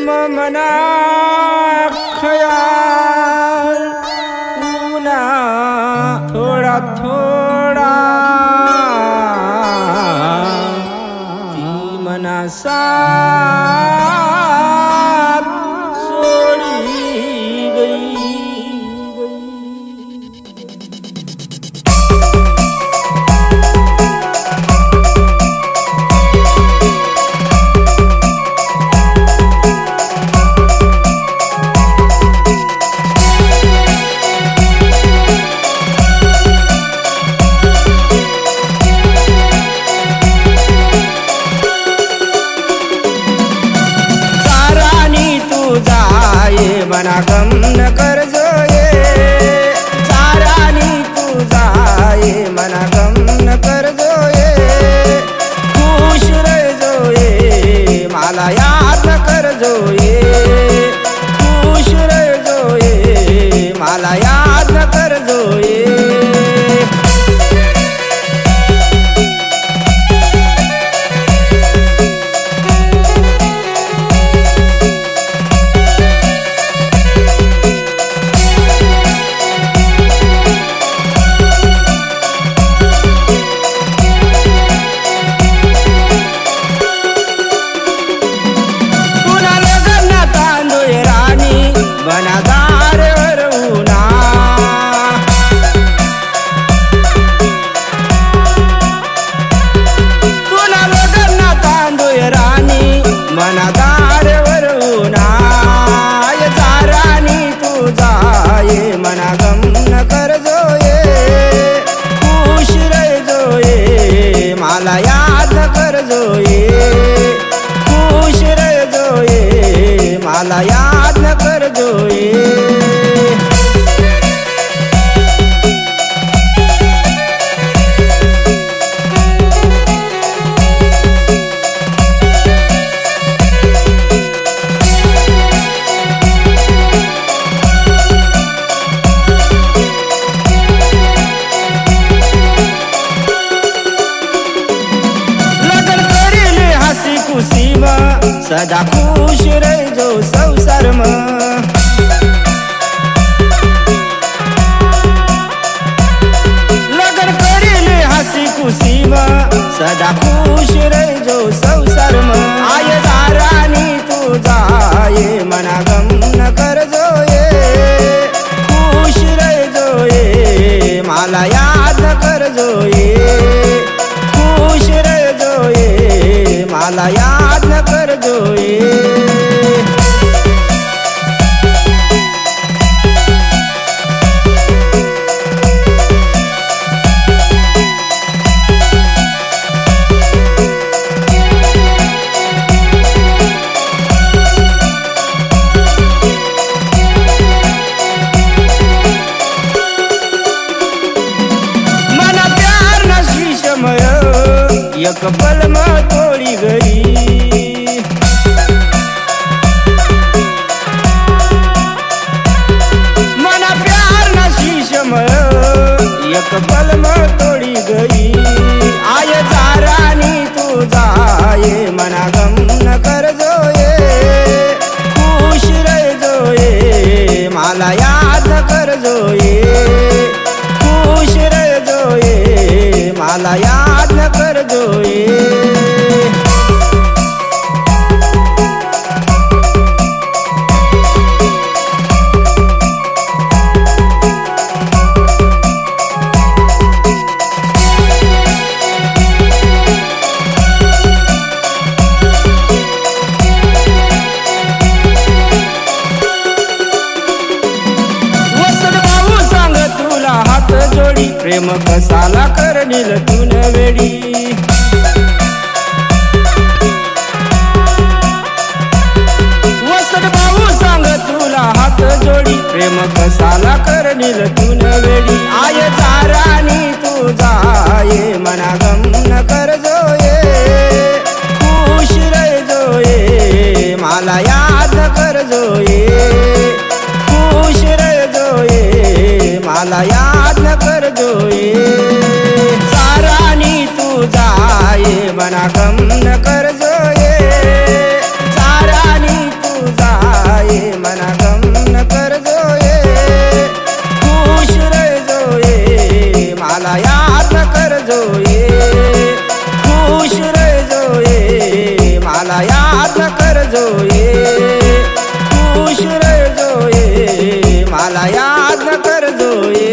मना खयाल ऊना थोड़ा थोड़ा ती मना साथ सोड़ी गई। मना गम न कर जो ये चारानी तू जाए मना गम न कर जो ये खुश रह जो ये मला याद न कर जो ये खुश रह जो ये मला याद न कर जो ये। मना गम न कर जो ये खुश रह जो ये मला याद न कर जो ये खुश रह जो ये मला याद न कर जो ये। सदा खुश रह जो संसार में लगन करेले हसी खुशी में सदा खुश रह जो संसार में आये रानी तू जाए मना गम न कर जो ये खुश रह जो ये मला याद न कर जो ये खुश रह जो ये मला याद न कर जो ये। मना प्यार न शीशमय एक पल में तोड़ी गई मना प्यार न शीशमय एक पल में तोड़ी गई आये रानी तू जाए मना गम न कर जो ये खुश रह जो ये मला याद न कर जो ये खुश रह जो ये मला याद न कर जो ये। जोडी प्रेम कसाला करनील तून वेडी वसत भाऊ सांग तुला हात जोडी प्रेम कसाला करनील तून वेडी आये रानी तू जाए मना गम न कर जो ये खुश रह जो ये मला याद न कर जो ये खुश रह जो ये मला याद न कर जो ये। सारानी तू जाए मना गम न कर जो ये सारानी तू मना गम न कर जोये खुश रह जोये मला याद न कर जोये खुश रह जोये मला याद न कर जोये खुश रह जोये मला याद न कर जोये